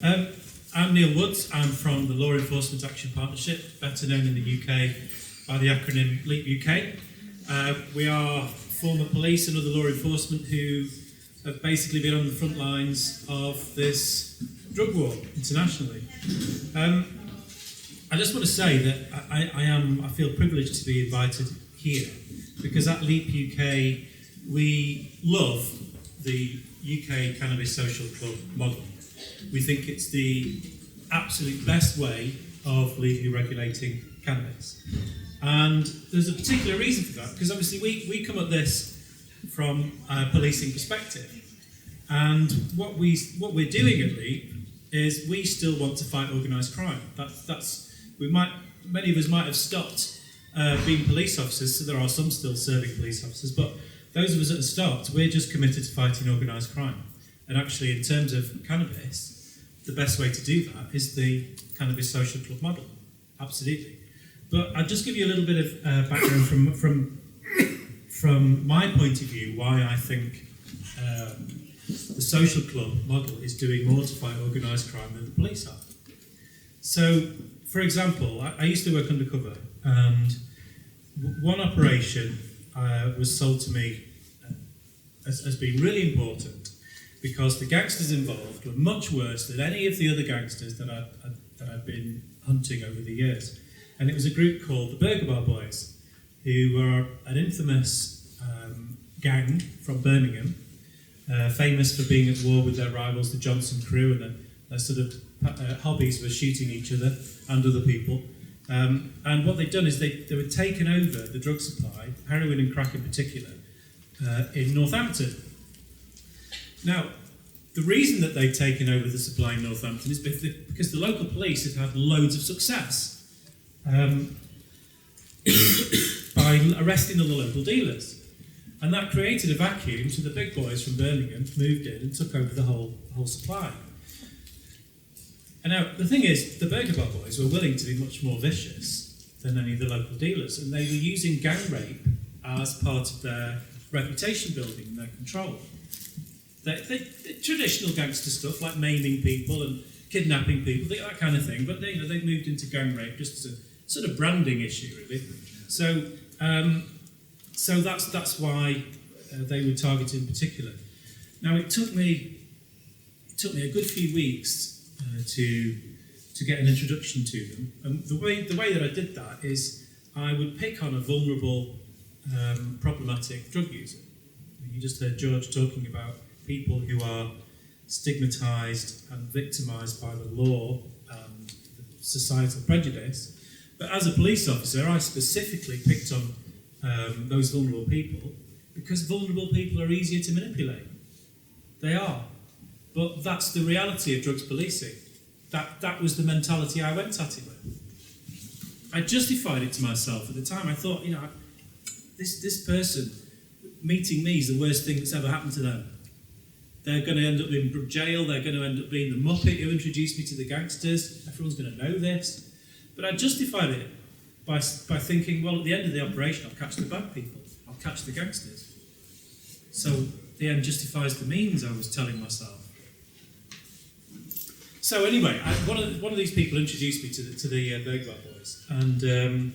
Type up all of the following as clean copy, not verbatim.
I'm Neil Woods. I'm from the Law Enforcement Action Partnership, better known in the UK by the acronym LEAP UK. We are former police and other law enforcement who have basically been on the front lines of this drug war internationally. I just want to say that I feel privileged to be invited here because at LEAP UK we love the UK Cannabis Social Club model. We think it's the absolute best way of legally regulating cannabis. And there's a particular reason for that, because obviously we come at this from a policing perspective. And what we're doing at LEAP is we still want to fight organised crime. Many of us might have stopped being police officers, so there are some still serving police officers, but those of us at the start, we're just committed to fighting organised crime. And actually, in terms of cannabis, the best way to do that is the Cannabis Social Club model. Absolutely. But I'll just give you a little bit of background from my point of view, why I think the social club model is doing more to fight organised crime than the police are. So, for example, I used to work undercover, and one operation was sold to me as being really important because the gangsters involved were much worse than any of the other gangsters that I'd been hunting over the years. And it was a group called the Burger Bar Boys, who were an infamous gang from Birmingham, famous for being at war with their rivals, the Johnson crew, and their sort of hobbies were shooting each other and other people. And what they'd done is they were taken over the drug supply, heroin and crack in particular, in Northampton. Now, the reason that they've taken over the supply in Northampton is because the local police have had loads of success by arresting all the local dealers. And that created a vacuum, so the big boys from Birmingham moved in and took over the whole supply. And now, the thing is, the Burger Bar Boys were willing to be much more vicious than any of the local dealers, and they were using gang rape as part of their reputation building and their control. They traditional gangster stuff like maiming people and kidnapping people, that kind of thing. But they moved into gang rape just as a sort of branding issue, really. So that's why they were targeted in particular. Now it took me a good few weeks to get an introduction to them. And the way that I did that is I would pick on a vulnerable, problematic drug user. You just heard George talking about people who are stigmatised and victimised by the law and societal prejudice. But as a police officer, I specifically picked on those vulnerable people because vulnerable people are easier to manipulate. They are. But that's the reality of drugs policing. That was the mentality I went at it with. I justified it to myself at the time. I thought, this person meeting me is the worst thing that's ever happened to them. They're going to end up in jail, they're going to end up being the muppet who introduced me to the gangsters, everyone's going to know this. But I justified it by thinking, well, at the end of the operation, I'll catch the bad people, I'll catch the gangsters. So the end justifies the means, I was telling myself. So anyway, one of these people introduced me to the Burger Bar Boys, and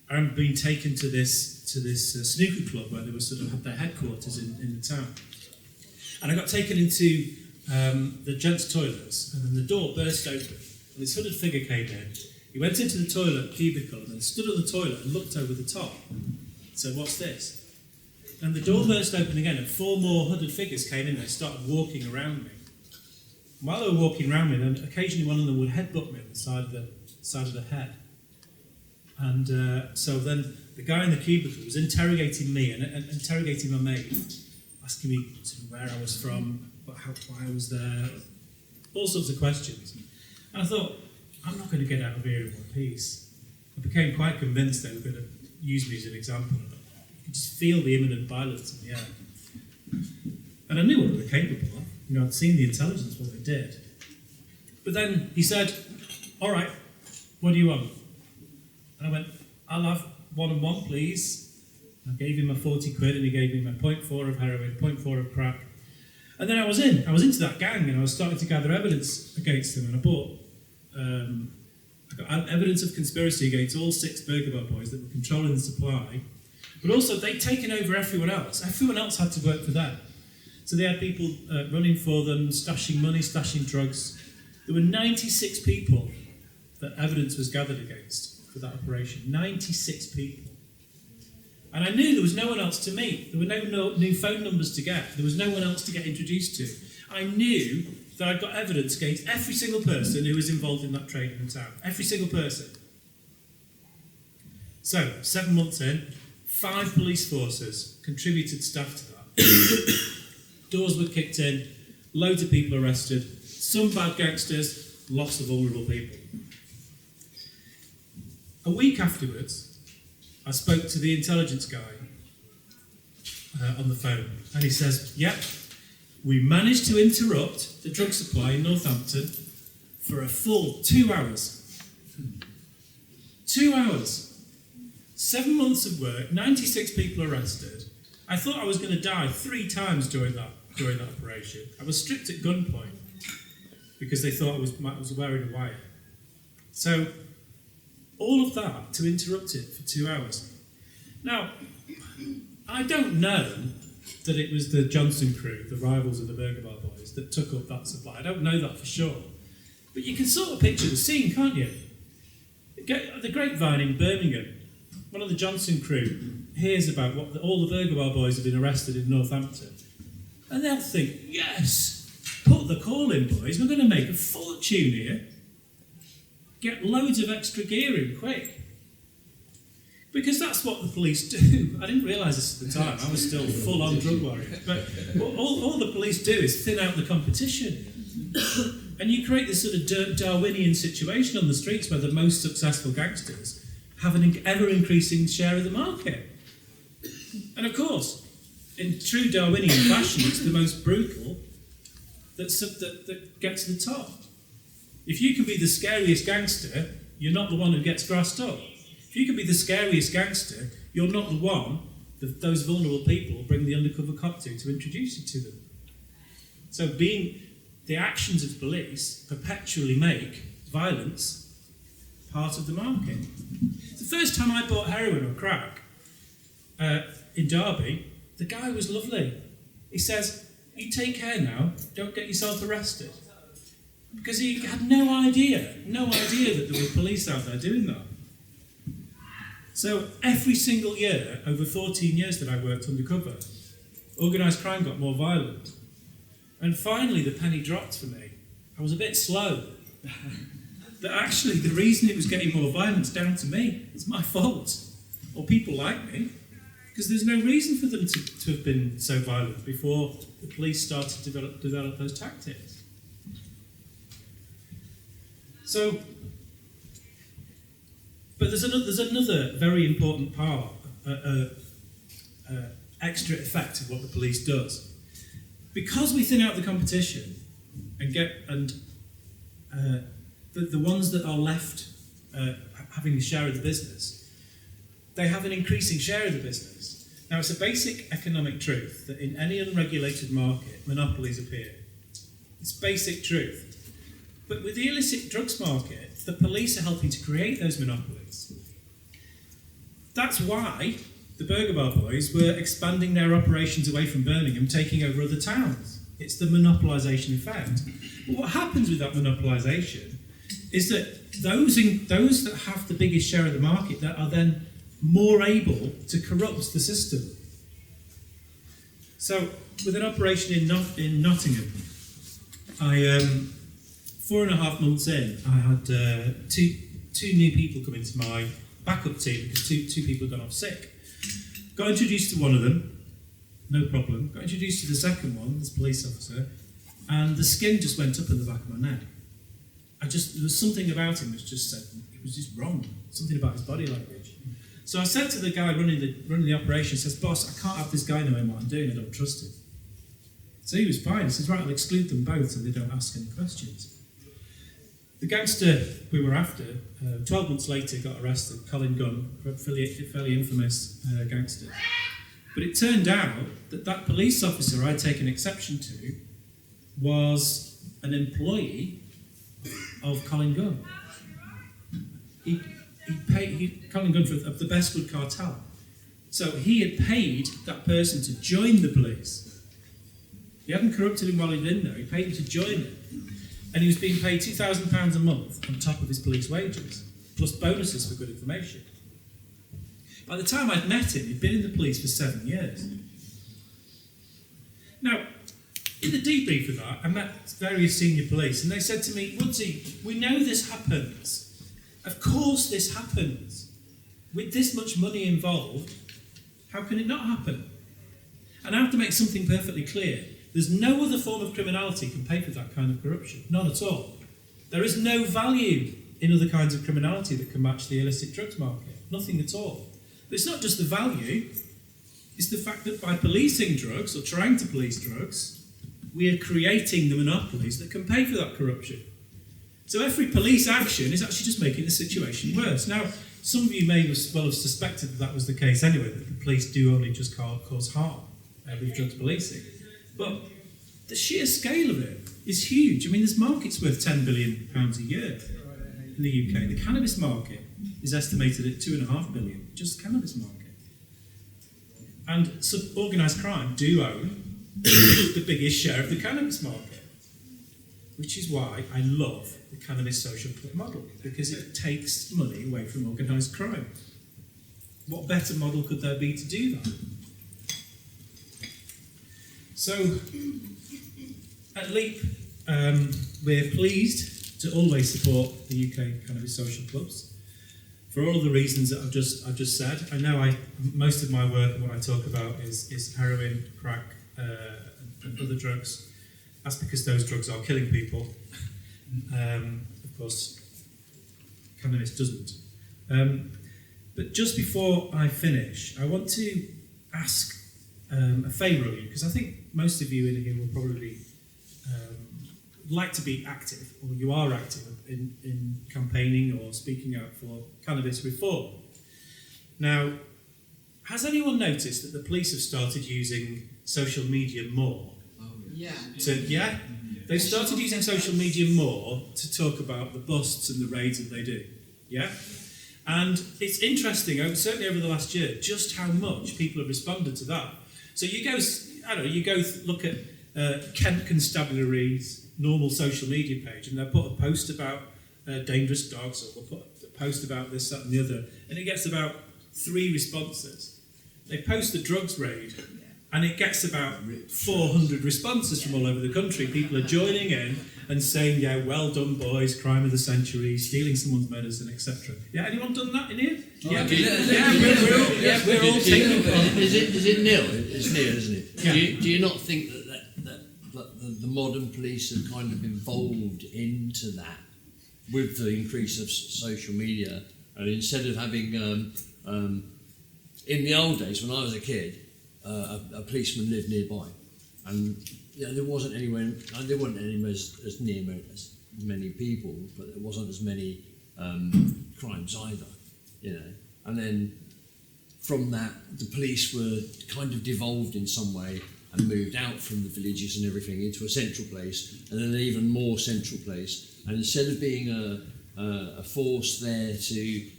I'm being taken to this snooker club where they were sort of had their headquarters in the town. And I got taken into the gents' toilets, and then the door burst open, and this hooded figure came in. He went into the toilet cubicle and then stood on the toilet and looked over the top. Said, "What's this?" And the door burst open again, and 4 more hooded figures came in. They started walking around me. And while they were walking around me, then occasionally one of them would headbutt me on the side of the head. And so then the guy in the cubicle was interrogating me and interrogating my mate, asking me sort of where I was from, why I was there, all sorts of questions. And I thought, I'm not going to get out of here in one piece. I became quite convinced they were going to use me as an example. I could just feel the imminent violence in the air. And I knew what they were capable of. I'd seen the intelligence, what they did. But then he said, "All right, what do you want?" And I went, "I'll have 1 and 1, please." I gave him my 40 quid and he gave me my 0.4 of heroin, 0.4 of crack. And then I was into that gang, and I was starting to gather evidence against them, and I got evidence of conspiracy against all 6 burger bar boys that were controlling the supply, but also they'd taken over everyone else. Everyone else had to work for them. So they had people running for them, stashing money, stashing drugs. There were 96 people that evidence was gathered against for that operation. 96 people. And I knew there was no one else to meet. There were no new phone numbers to get. There was no one else to get introduced to. I knew that I'd got evidence against every single person who was involved in that trade in the town. Every single person. So, 7 months in, 5 police forces contributed staff to that. Doors were kicked in, loads of people arrested, some bad gangsters, lots of vulnerable people. A week afterwards, I spoke to the intelligence guy on the phone, and he says, yep, we managed to interrupt the drug supply in Northampton for a full 2 hours. 2 hours. 7 months of work, 96 people arrested. I thought I was going to die 3 times during that operation. I was stripped at gunpoint because they thought I was wearing a wire. So, all of that to interrupt it for 2 hours. Now, I don't know that it was the Johnson crew, the rivals of the Burger Bar boys, that took up that supply. I don't know that for sure. But you can sort of picture the scene, can't you? The grapevine in Birmingham, one of the Johnson crew hears about what all the Burger Bar boys have been arrested in Northampton. And they'll think, yes, put the call in, boys, we're going to make a fortune here. Get loads of extra gear in quick. Because that's what the police do. I didn't realise this at the time. I was still full-on drug warrior. But all the police do is thin out the competition. And you create this sort of Darwinian situation on the streets where the most successful gangsters have an ever-increasing share of the market. And of course, in true Darwinian fashion, it's the most brutal that gets to the top. If you can be the scariest gangster, you're not the one who gets grassed up. If you can be the scariest gangster, you're not the one that those vulnerable people bring the undercover cop to introduce you to them. So the actions of police perpetually make violence part of the market. The first time I bought heroin or crack in Derby, the guy was lovely. He says, you take care now, don't get yourself arrested. Because he had no idea that there were police out there doing that. So every single year, over 14 years that I worked undercover, organised crime got more violent. And finally the penny dropped for me. I was a bit slow. That actually the reason it was getting more violent is down to me. It's my fault. Or people like me. Because there's no reason for them to have been so violent before the police started to develop those tactics. So, but there's another very important part, extra effect of what the police does. Because we thin out the competition and the ones that are left having a share of the business, they have an increasing share of the business. Now, it's a basic economic truth that in any unregulated market, monopolies appear. It's basic truth. But with the illicit drugs market, the police are helping to create those monopolies. That's why the Burger Bar boys were expanding their operations away from Birmingham, taking over other towns. It's the monopolisation effect. But what happens with that monopolisation is that those that have the biggest share of the market that are then more able to corrupt the system. So, with an operation in Nottingham, 4.5 months in, I had two new people come into my backup team because two people had gone off sick. Got introduced to one of them, no problem. Got introduced to the second one, this police officer, and the skin just went up in the back of my neck. There was something about him which just said, it was just wrong. Something about his body language. So I said to the guy running the operation, says, boss, I can't have this guy knowing what I'm doing, I don't trust him. So he was fine. He says, right, I'll exclude them both so they don't ask any questions. The gangster we were after, 12 months later, got arrested, Colin Gunn, a fairly infamous gangster. But it turned out that police officer I'd taken exception to was an employee of Colin Gunn. He paid Colin Gunn of the Bestwood cartel. So he had paid that person to join the police. He hadn't corrupted him while he was in there. He paid him to join it. And he was being paid £2,000 a month on top of his police wages, plus bonuses for good information. By the time I'd met him, he'd been in the police for 7 years. Now, in the debrief of that, I met various senior police, and they said to me, Woodsy, we know this happens. Of course this happens. With this much money involved, how can it not happen? And I have to make something perfectly clear. There's no other form of criminality can pay for that kind of corruption. None at all. There is no value in other kinds of criminality that can match the illicit drugs market. Nothing at all. But it's not just the value, it's the fact that by policing drugs, or trying to police drugs, we are creating the monopolies that can pay for that corruption. So every police action is actually just making the situation worse. Now, some of you may well have suspected that was the case anyway, that the police do only just cause harm with drugs policing. But the sheer scale of it is huge. I mean, this market's worth £10 billion a year in the UK. The cannabis market is estimated at £2.5 billion, just the cannabis market. And organised crime do own the biggest share of the cannabis market, which is why I love the cannabis social club model, because it takes money away from organised crime. What better model could there be to do that? So, at LEAP, we're pleased to always support the UK cannabis social clubs for all of the reasons that I've just said. I know most of my work and what I talk about is heroin, crack, and other drugs. That's because those drugs are killing people. Of course, cannabis doesn't. But just before I finish, I want to ask a favour of you, because I think most of you in here will probably like to be active, or you are active in campaigning or speaking out for cannabis reform. Now, has anyone noticed that the police have started using social media more? Yeah. So, yeah? They've started using social media more to talk about the busts and the raids that they do. Yeah? And it's interesting, certainly over the last year, just how much people have responded to that. So you go look at Kent Constabulary's normal social media page, and they'll put a post about dangerous dogs, or they'll put a post about this, that and the other, and it gets about 3 responses. They post the drugs raid, and it gets about 400 responses from all over the country. People are joining in and saying, yeah, well done boys, crime of the century, stealing someone's medicine, etc. Yeah, anyone done that in here? Yeah, we're all taking part. Is it Neil? It's Neil, isn't it? Yeah. Do you not think that the modern police have kind of evolved into that with the increase of social media? And instead of having, in the old days when I was a kid, a policeman lived nearby, and there wasn't anywhere as near as many people, but there wasn't as many crimes either, And then from that, the police were kind of devolved in some way and moved out from the villages and everything into a central place, and an even more central place. And instead of being a force there to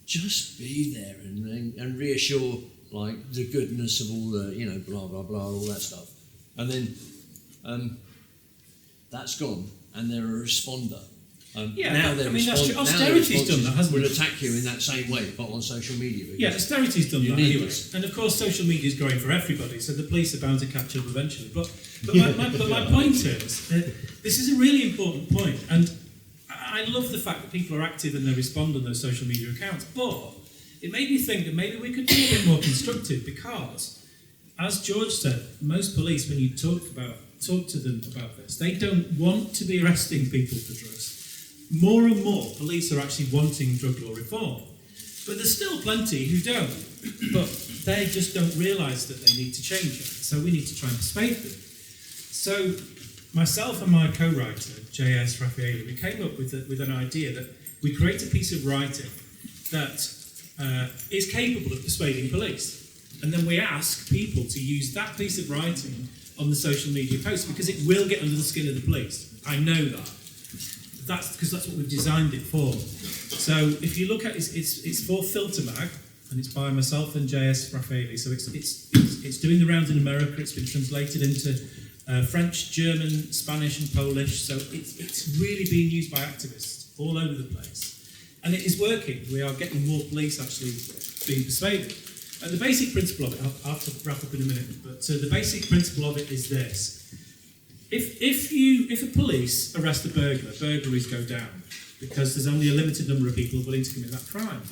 just be there and reassure, like, the goodness of all the, blah, blah, blah, all that stuff. And then that's gone, and they're a responder. Now they're responding. Austerity's done that, hasn't it? Will attack you in that same way, but on social media. Yeah, austerity's done that anyway. And of course, social media is growing for everybody, so the police are bound to catch up eventually. But my point is, this is a really important point, and I love the fact that people are active and they respond on those social media accounts, but it made me think that maybe we could be a bit more constructive, because, as George said, most police, when you talk to them about this, they don't want to be arresting people for drugs. More and more police are actually wanting drug law reform, but there's still plenty who don't, but they just don't realise that they need to change it, so we need to try and persuade them. So myself and my co-writer, J.S. Raffaele, we came up with an idea that we create a piece of writing that is capable of persuading police. And then we ask people to use that piece of writing on the social media post because it will get under the skin of the police. I know that. That's because that's what we've designed it for. So if you look at it's for Filter Mag, and it's by myself and JS Raffaeli. So it's doing the rounds in America. It's been translated into French, German, Spanish, and Polish. So it's really being used by activists all over the place, and it is working. We are getting more police actually being persuaded. The basic principle of it, I'll have to wrap up in a minute, but the basic principle of it is this. If a police arrest a burglar, burglaries go down because there's only a limited number of people willing to commit that crime.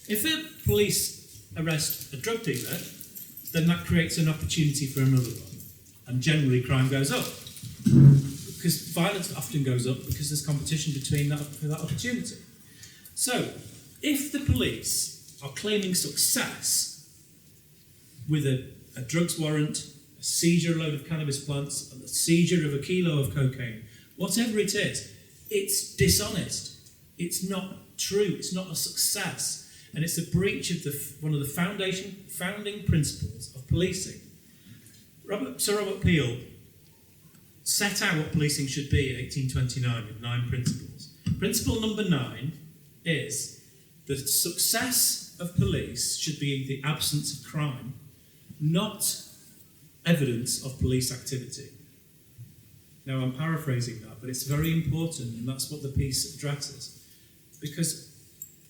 If a police arrest a drug dealer, then that creates an opportunity for another one. And generally crime goes up. Because violence often goes up because there's competition between for that opportunity. So, if the police are claiming success with a drugs warrant, a seizure of a load of cannabis plants, a seizure of a kilo of cocaine, whatever it is, it's dishonest. It's not true. It's not a success. And it's a breach of one of the founding principles of policing. Sir Robert Peel set out what policing should be in 1829 with 9 principles. Principle number 9 is the success of police should be the absence of crime, not evidence of police activity. Now, I'm paraphrasing that, but it's very important, and that's what the piece addresses. Because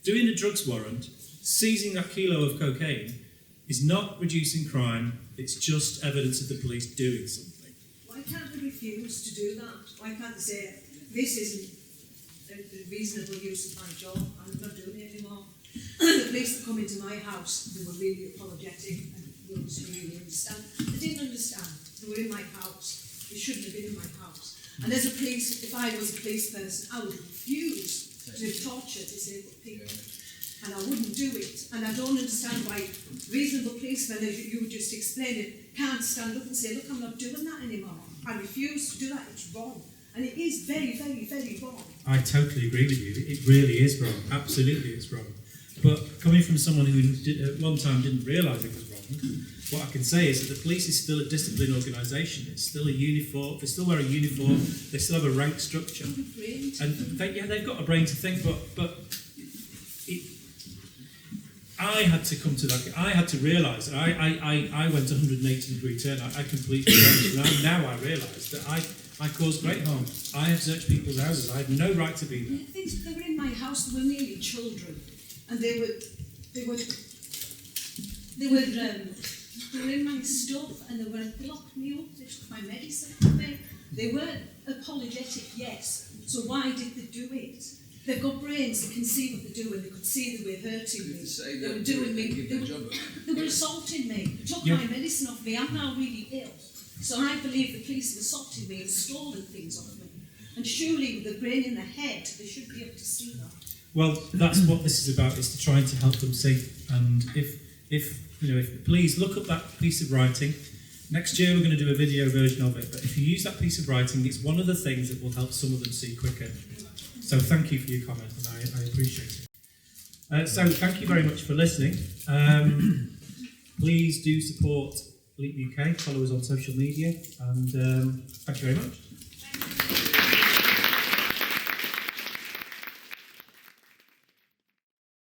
doing a drugs warrant, seizing that kilo of cocaine, is not reducing crime, it's just evidence of the police doing something. Why can't they refuse to do that? Why can't they say, this isn't a reasonable use of my job, I'm not doing it anymore? The police that come into my house, they were really apologetic and willing to really understand. They didn't understand. They were in my house. They shouldn't have been in my house. And as a police, if I was a police person, I would refuse to torture disabled people. And I wouldn't do it. And I don't understand why reasonable policemen, as you would just explain it, can't stand up and say, look, I'm not doing that anymore. I refuse to do that. It's wrong. And it is very, very, very wrong. I totally agree with you. It really is wrong. Absolutely it's wrong. But coming from someone who at one time didn't realise it was wrong, what I can say is that the police is still a disciplined organisation. It's still a uniform. They still wear a uniform. They still have a rank structure. And they've got a brain to think, but I had to come to that. I had to realise that I went 180-degree turn. I completely changed. And now I realise that I caused great harm. I have searched people's houses. I had no right to be there. They were in my house. They were nearly children, and they were in my stuff, and they locked me up. They took my medicine from me. They were apologetic, yes. So why did they do it? They've got brains, they can see what they're doing, they could see they were hurting me, they were doing me, they were assaulting me, took my medicine off me, I'm now really ill. So I believe the police have assaulted me and stolen things off me. And surely with the brain in the head, they should be able to see that. Well, that's what this is about, is to try to help them see. And if please look up that piece of writing. Next year we're going to do a video version of it, but if you use that piece of writing, it's one of the things that will help some of them see quicker. So thank you for your comment, and I appreciate it. So thank you very much for listening. Please do support Elite UK, follow us on social media, and thank you very much.